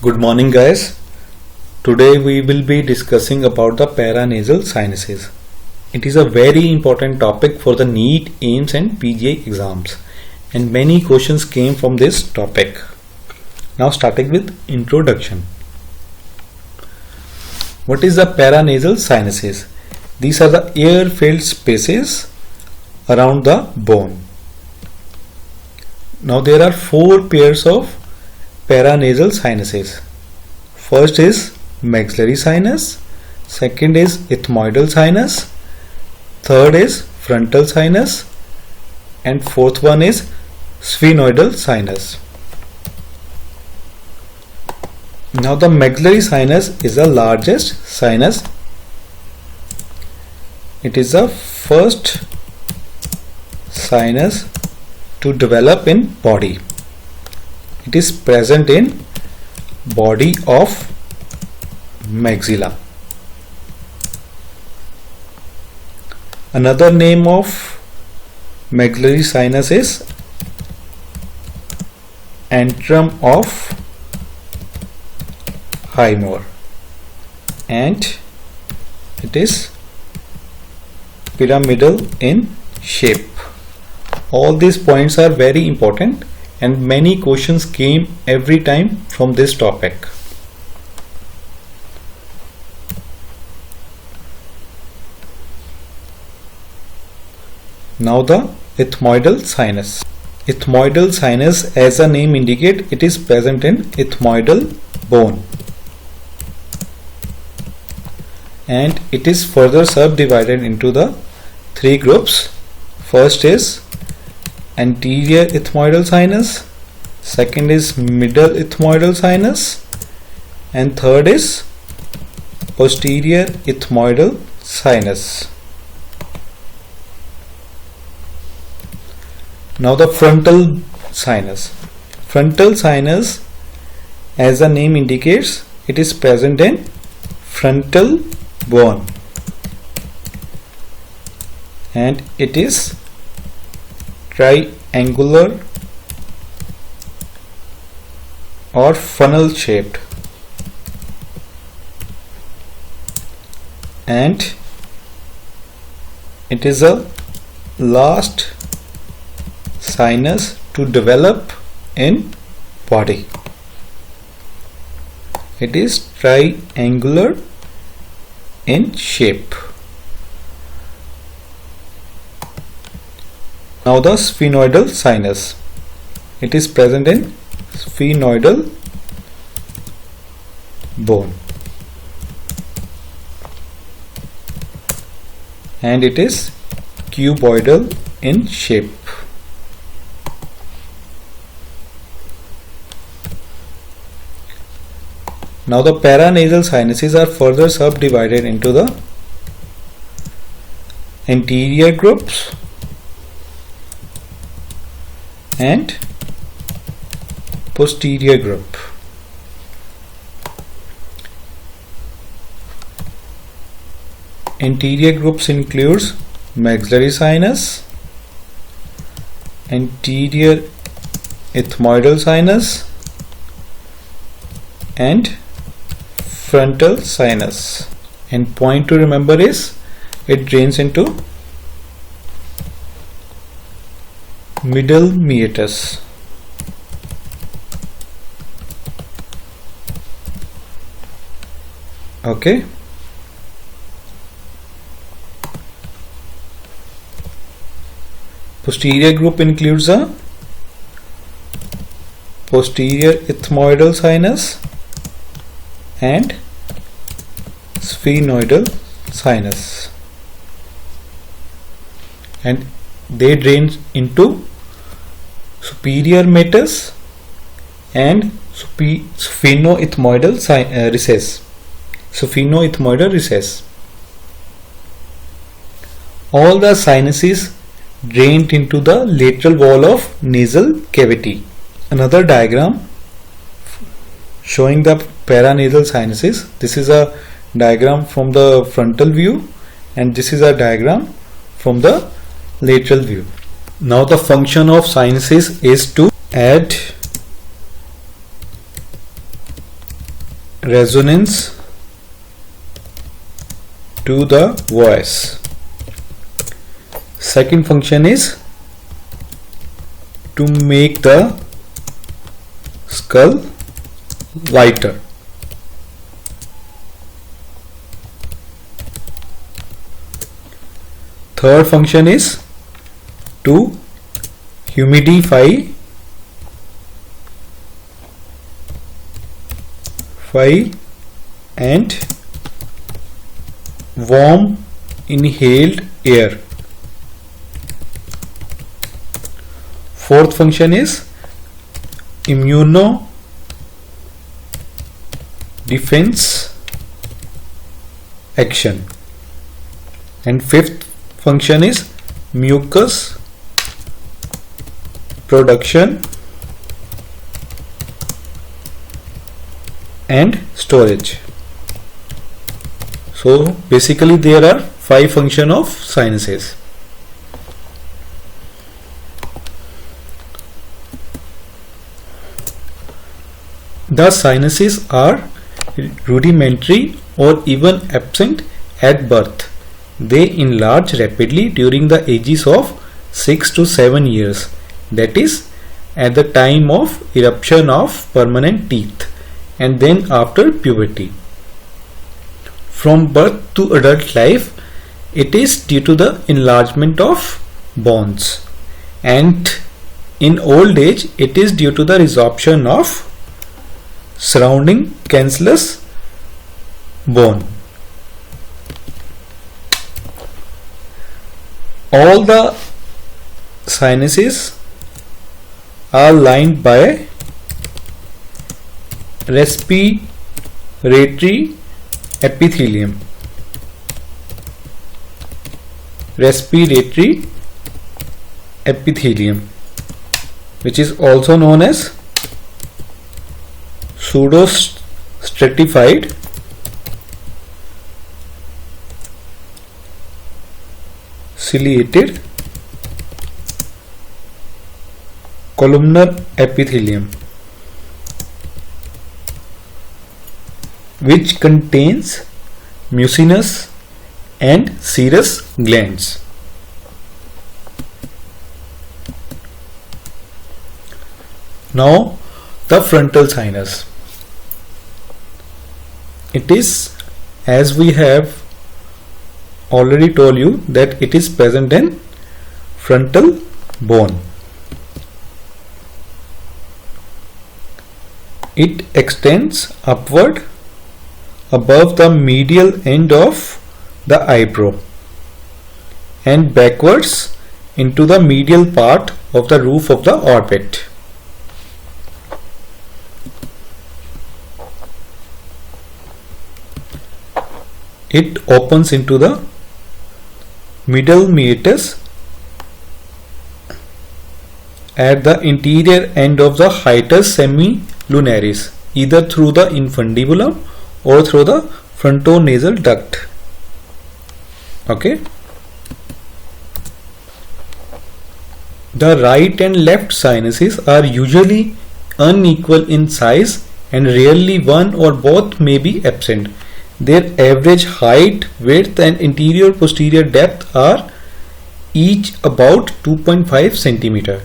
Good morning guys. Today we will be discussing about the paranasal sinuses. It is a very important topic for the NEET, AIIMS and PGI exams and many questions came from this topic. Now starting with introduction. What is the paranasal sinuses? These are the air-filled spaces around the bone. Now there are four pairs of paranasal sinuses. First is maxillary sinus, second is ethmoidal sinus, third is frontal sinus, and fourth one is sphenoidal sinus. Now the maxillary sinus is the largest sinus. It is the first sinus to develop in body. It is present in body of maxilla. Another name of maxillary sinus is antrum of Highmore, and it is pyramidal in shape. All these points are very important and many questions came every time from this topic. Now the ethmoidal sinus. Ethmoidal sinus, as the name indicates, it is present in ethmoidal bone and it is further subdivided into the three groups. First is anterior ethmoidal sinus, second is middle ethmoidal sinus, and third is posterior ethmoidal sinus. Now the frontal sinus. Frontal sinus, as the name indicates, it is present in frontal bone and it is triangular or funnel shaped, and it is a last sinus to develop in body. It is triangular in shape. Now the sphenoidal sinus. It is present in sphenoidal bone and it is cuboidal in shape. Now the paranasal sinuses are further subdivided into the anterior groups and posterior group. Anterior groups includes maxillary sinus, anterior ethmoidal sinus, and frontal sinus. And point to remember is it drains into middle meatus. Okay. Posterior group includes a posterior ethmoidal sinus and sphenoidal sinus, and they drain into superior meatus and sphenoethmoidal recess. Sphenoethmoidal recess. All the sinuses drained into the lateral wall of nasal cavity. Another diagram showing the paranasal sinuses. This is a diagram from the frontal view and this is a diagram from the lateral view. Now the function of sinuses is to add resonance to the voice. Second function is to make the skull lighter. Third function is to humidify and warm inhaled air. Fourth function is immuno defense action. And fifth function is mucus production and storage. So basically there are 5 functions of sinuses. The sinuses are rudimentary or even absent at birth. They enlarge rapidly during the ages of 6 to 7 years, that is, at the time of eruption of permanent teeth, and then after puberty. From birth to adult life, it is due to the enlargement of bones, and in old age, it is due to the resorption of surrounding cancellous bone. All the sinuses are lined by respiratory epithelium. Respiratory epithelium, which is also known as pseudostratified ciliated columnar epithelium, which contains mucinous and serous glands. Now the frontal sinus. It is, as we have already told you, that it is present in frontal bone. It extends upward above the medial end of the eyebrow and backwards into the medial part of the roof of the orbit. It opens into the middle meatus at the interior end of the hiatus semilunaris, either through the infundibulum or through the frontonasal duct. Okay. The right and left sinuses are usually unequal in size and rarely one or both may be absent. Their average height, width and interior posterior depth are each about 2.5 centimeter.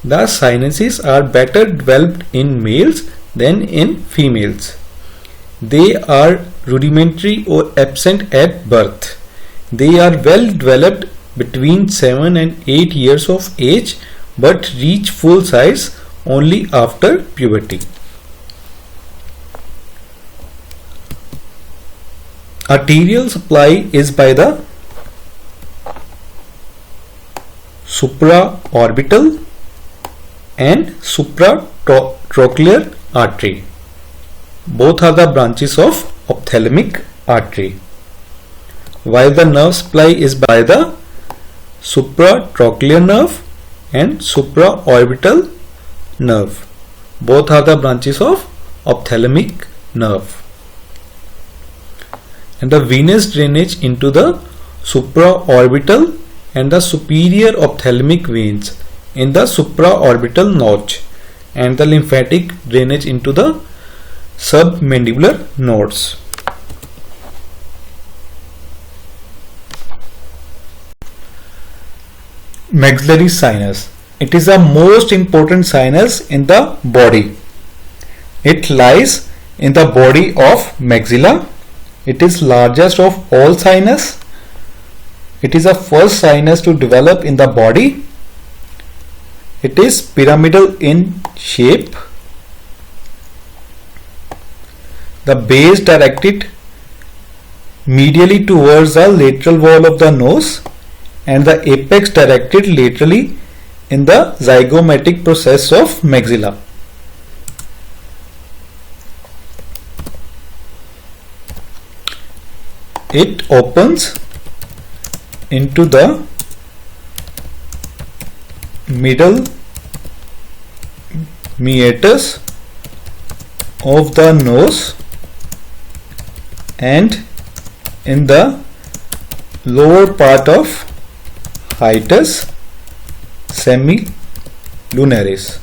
The sinuses are better developed in males than in females. They are rudimentary or absent at birth. They are well developed between 7 and 8 years of age but reach full size only after puberty. Arterial supply is by the supraorbital and supratrochlear artery. Both are the branches of ophthalmic artery, while the nerve supply is by the supratrochlear nerve and supraorbital nerve. Both are the branches of ophthalmic nerve. And the venous drainage into the supraorbital and the superior ophthalmic veins in the supraorbital notch, and the lymphatic drainage into the submandibular nodes. Maxillary sinus. It is the most important sinus in the body. It lies in the body of maxilla. It is largest of all sinus. It is the first sinus to develop in the body. It is pyramidal in shape. The base directed medially towards the lateral wall of the nose and the apex directed laterally in the zygomatic process of maxilla. It opens into the middle meatus of the nose and in the lower part of hiatus semilunaris.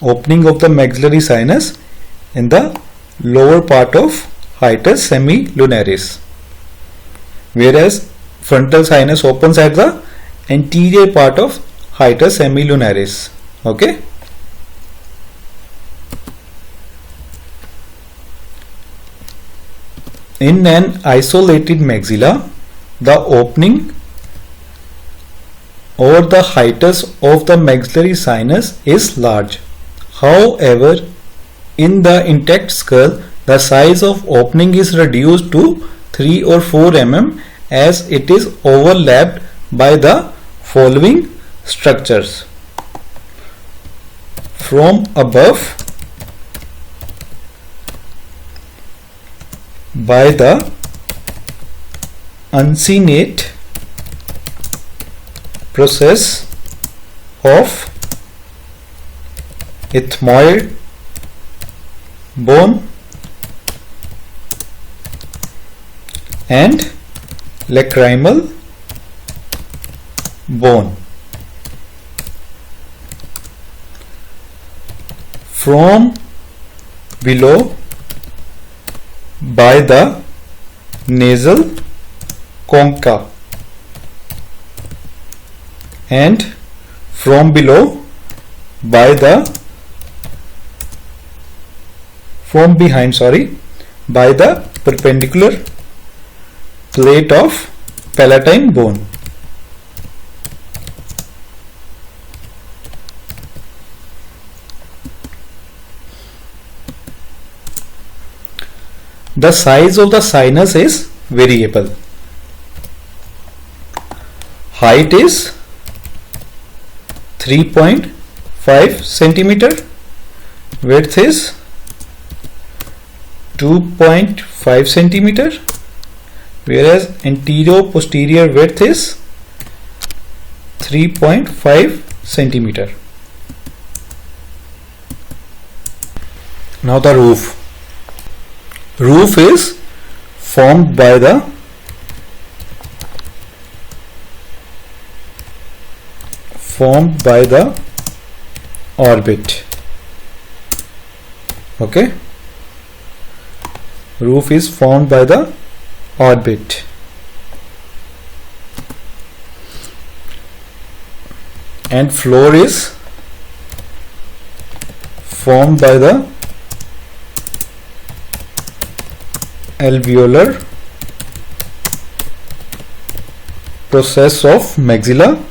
Opening of the maxillary sinus in the lower part of hiatus semilunaris, whereas frontal sinus opens at the anterior part of hiatus semilunaris. Okay. In an isolated maxilla, the opening over the hiatus of the maxillary sinus is large. However, in the intact skull, the size of opening is reduced to 3 or 4 mm as it is overlapped by the following structures. From above, by the uncinate process of ethmoid bone and lacrimal bone. From below, by the nasal concha, and from below by the by the perpendicular plate of palatine bone. The size of the sinus is variable. Height is 3.5 centimeter. Width is 2.5 centimeter. Whereas anterior posterior width is 3.5 centimeter. Now the roof. Roof is formed by the orbit. Okay. Roof is formed by the orbit. And floor is formed by the alveolar process of maxilla,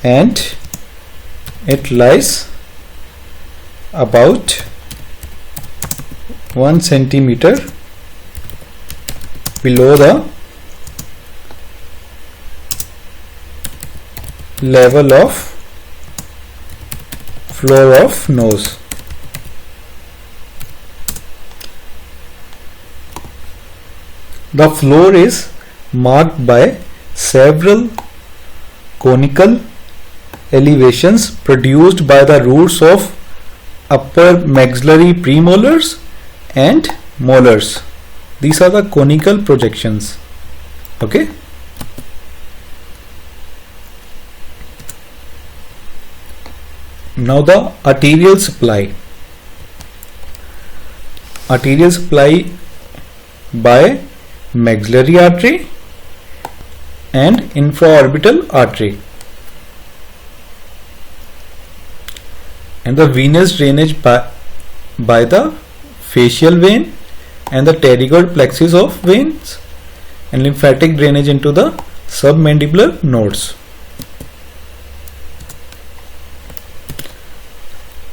and it lies about 1 centimeter below the level of floor of nose. The floor is marked by several conical elevations produced by the roots of upper maxillary premolars and molars. These are the conical projections. Okay. Now the arterial supply. Arterial supply by maxillary artery and infraorbital artery, and the venous drainage by the facial vein and the pterygoid plexus of veins, and lymphatic drainage into the submandibular nodes.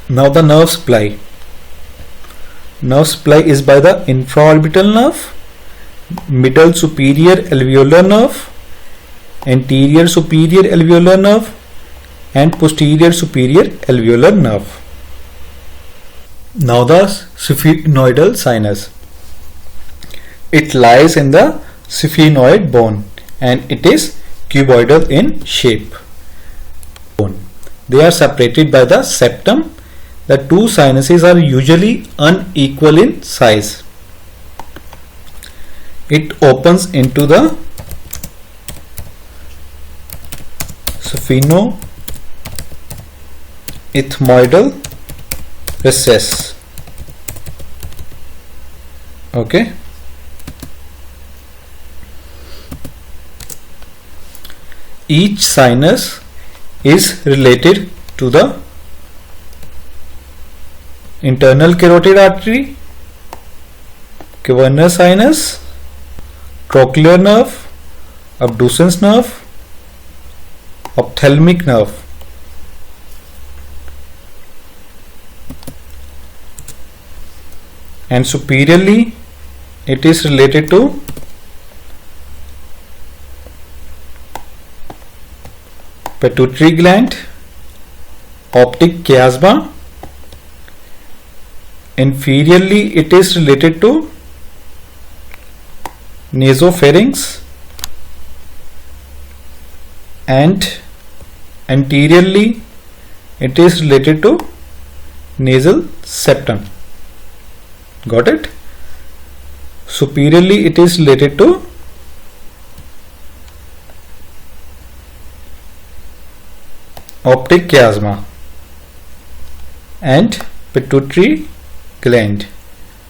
Now the nerve supply. Nerve supply is by the infraorbital nerve, middle superior alveolar nerve, anterior superior alveolar nerve, and posterior superior alveolar nerve. Now the sphenoidal sinus. It lies in the sphenoid bone and it is cuboidal in shape. They are separated by the septum. The two sinuses are usually unequal in size. It opens into the sphenoethmoidal recess. Okay. Each sinus is related to the internal carotid artery, cavernous sinus, trochlear nerve, abducens nerve, ophthalmic nerve. And superiorly it is related to pituitary gland, optic chiasma. Inferiorly it is related to nasopharynx, and anteriorly it is related to nasal septum. Got it? Superiorly it is related to optic chiasma and pituitary gland,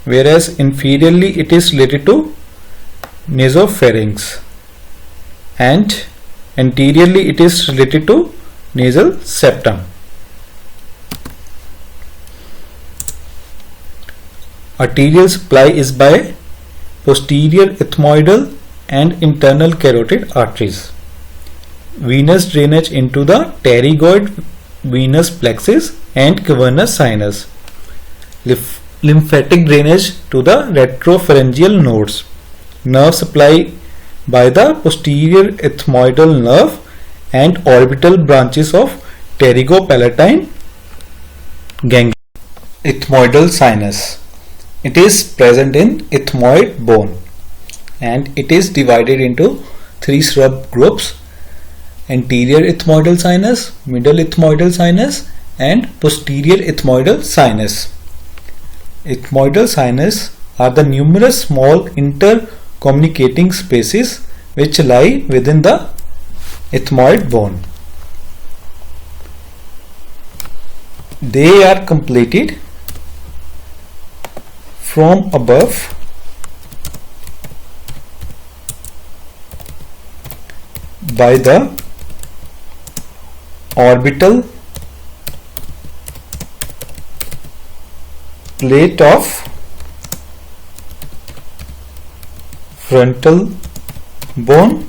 whereas inferiorly it is related to nasopharynx and anteriorly it is related to nasal septum. Arterial supply is by posterior ethmoidal and internal carotid arteries. Venous drainage into the pterygoid venous plexus and cavernous sinus. Lymphatic drainage to the retropharyngeal nodes. Nerve supply by the posterior ethmoidal nerve and orbital branches of pterygopalatine ganglion. Ethmoidal sinus. It is present in ethmoid bone and it is divided into three subgroups: anterior ethmoidal sinus, middle ethmoidal sinus, and posterior ethmoidal sinus. Ethmoidal sinus are the numerous small intercommunicating spaces which lie within the ethmoid bone. They are completed from above by the orbital plate of frontal bone,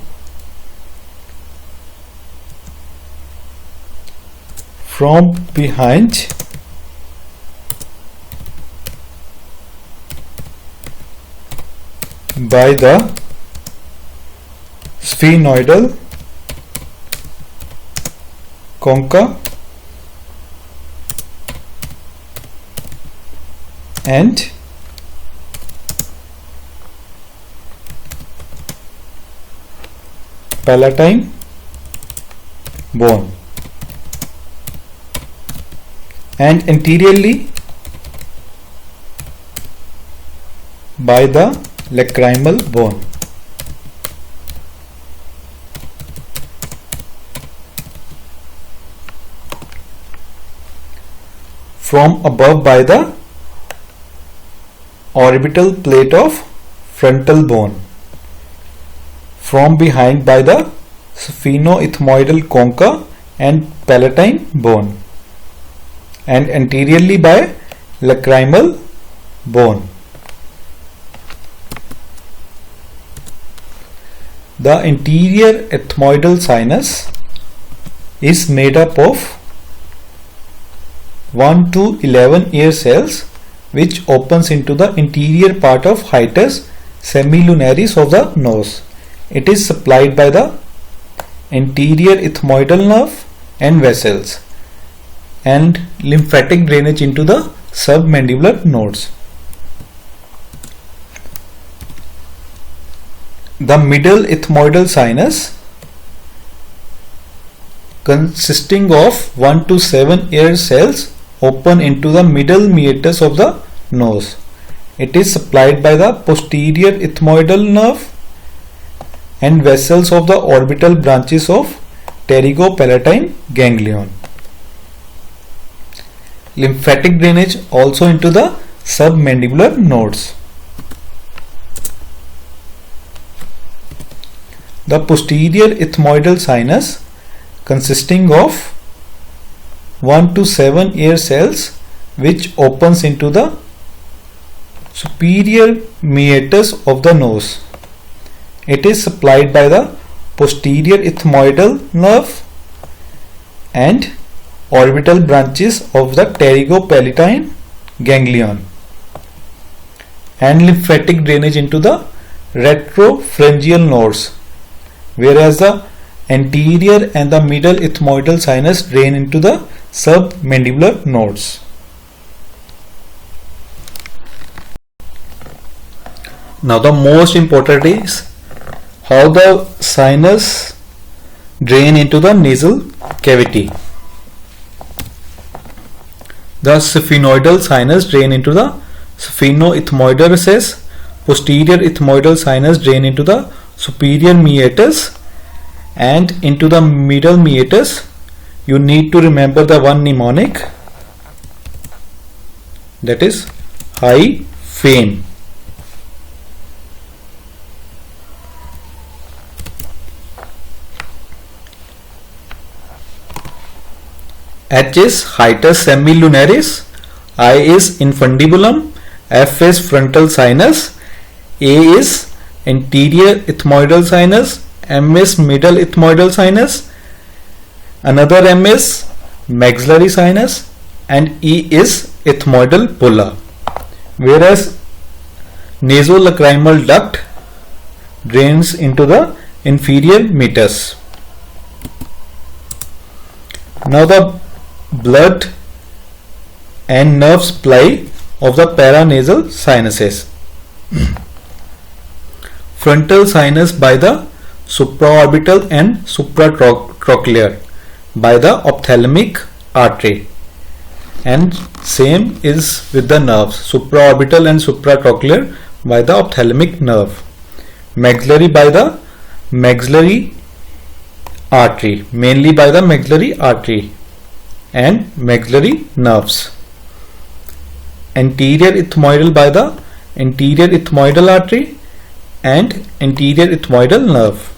from behind by the sphenoidal concha and palatine bone, and anteriorly by the lacrimal bone. from above by the orbital plate of frontal bone, from behind by the sphenoethmoidal concha and palatine bone, and anteriorly by lacrimal bone. The anterior ethmoidal sinus is made up of 1 to 11 ear cells, which opens into the interior part of hiatus semilunaris of the nose. It is supplied by the anterior ethmoidal nerve and vessels, and lymphatic drainage into the submandibular nodes. The middle ethmoidal sinus, consisting of 1 to 7 ear cells, open into the middle meatus of the nose. It is supplied by the posterior ethmoidal nerve and vessels of the orbital branches of pterygopalatine ganglion. Lymphatic drainage also into the submandibular nodes. The posterior ethmoidal sinus, consisting of 1 to 7 ear cells, which opens into the superior meatus of the nose. It is supplied by the posterior ethmoidal nerve and orbital branches of the pterygopalatine ganglion, and lymphatic drainage into the retropharyngeal nodes, whereas the anterior and the middle ethmoidal sinus drain into the submandibular nodes. Now the most important is how the sinus drain into the nasal cavity. The sphenoidal sinus drain into the sphenoethmoidal recess. Posterior ethmoidal sinus drain into the superior meatus and into the middle meatus. You need to remember the one mnemonic, that is hyphen. H is hiatus semilunaris, I is infundibulum, F is frontal sinus, A is anterior ethmoidal sinus, M is middle ethmoidal sinus, another M is maxillary sinus, and E is ethmoidal bulla, whereas nasolacrimal duct drains into the inferior meatus. Now the blood and nerve supply of the paranasal sinuses. Frontal sinus by the supraorbital and supratrochlear by the ophthalmic artery, and same is with the nerves, supraorbital and supratrochlear by the ophthalmic nerve. Maxillary by the maxillary artery, mainly by the maxillary artery and maxillary nerves. Anterior ethmoidal by the anterior ethmoidal artery and anterior ethmoidal nerve.